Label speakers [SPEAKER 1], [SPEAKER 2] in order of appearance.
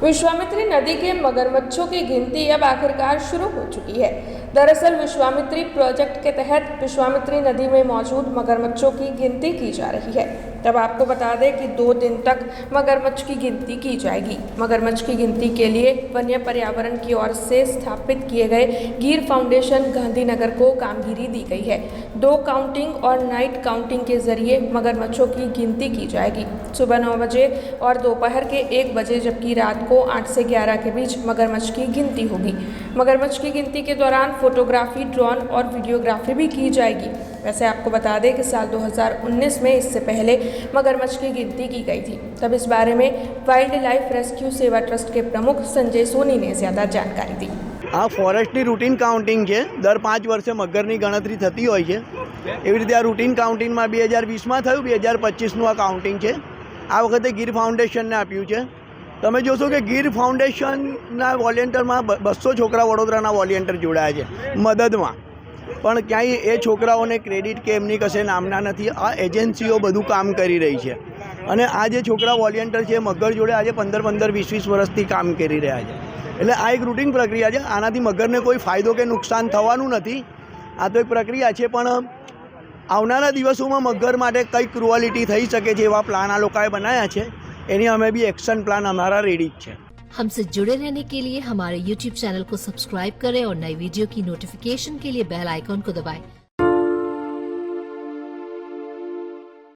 [SPEAKER 1] विश्वामित्री नदी के मगरमच्छों की गिनती अब आखिरकार शुरू हो चुकी है। दरअसल विश्वामित्री प्रोजेक्ट के तहत विश्वामित्री नदी में मौजूद मगरमच्छों की गिनती की जा रही है। तब आपको बता दें कि 2 दिन तक मगरमच्छ की गिनती की जाएगी। मगरमच्छ की गिनती के लिए वन्य पर्यावरण की ओर से स्थापित किए गए गिर फाउंडेशन गांधीनगर को कामगिरी दी गई है। 2 काउंटिंग और नाइट काउंटिंग के जरिए मगरमच्छों की गिनती की जाएगी। सुबह 9 बजे और दोपहर के 1 बजे, जबकि रात को 8 से 11 के बीच मगरमच्छ की गिनती होगी। मगरमच्छ की गिनती के दौरान फोटोग्राफी, ड्रोन और वीडियोग्राफी भी की जाएगी। वैसे आपको बता दें कि साल 2019 में इससे पहले मगरमच्छ की गिनती की गई थी। तब इस बारे में वाइल्ड लाइफ रेस्क्यू सेवा ट्रस्ट के प्रमुख संजय सोनी ने ज़्यादा जानकारी दी।
[SPEAKER 2] આ ફોરેસ્ટની રૂટીન કાઉન્ટિંગ છે। દર 5 વર્ષે મગરની ગણતરી થતી હોય છે। એવી રીતે આ રૂટીન કાઉન્ટિંગમાં 2020માં થયું, 2025નું આ કાઉન્ટિંગ છે। આ વખતે ગીર ફાઉન્ડેશનને આપ્યું છે। તમે જોશો કે ગીર ફાઉન્ડેશનના વોલેન્ટિયરમાં 200 છોકરા વડોદરાના વોલેન્ટિયર જોડાયા છે મદદમાં, પણ ક્યાંય એ છોકરાઓને ક્રેડિટ કે એમની કશે નામના નથી। આ એજન્સીઓ બધું કામ કરી રહી છે અને આ જે છોકરા વોલેન્ટિયર છે મગર જોડે આજે 15-15, 20-20 વર્ષથી કામ કરી રહ્યા છે। એટલે આ એક રૂટીન પ્રક્રિયા છે। આનાથી મગરને કોઈ ફાયદો કે નુકસાન થવાનું નથી। આ તો એક પ્રક્રિયા છે, પણ આવનારા દિવસોમાં મગર માટે કઈ ક્રુઅલિટી થઈ શકે છે એવા પ્લાન આ લોકોએ બનાવ્યા છે। એની અમે બી एक्शन प्लान हमारा रेडी है।
[SPEAKER 3] हमसे जुड़े रहने के लिए हमारे YouTube चैनल को सब्सक्राइब करें और नई वीडियो की नोटिफिकेशन के लिए बेल आइकॉन को दबाएं।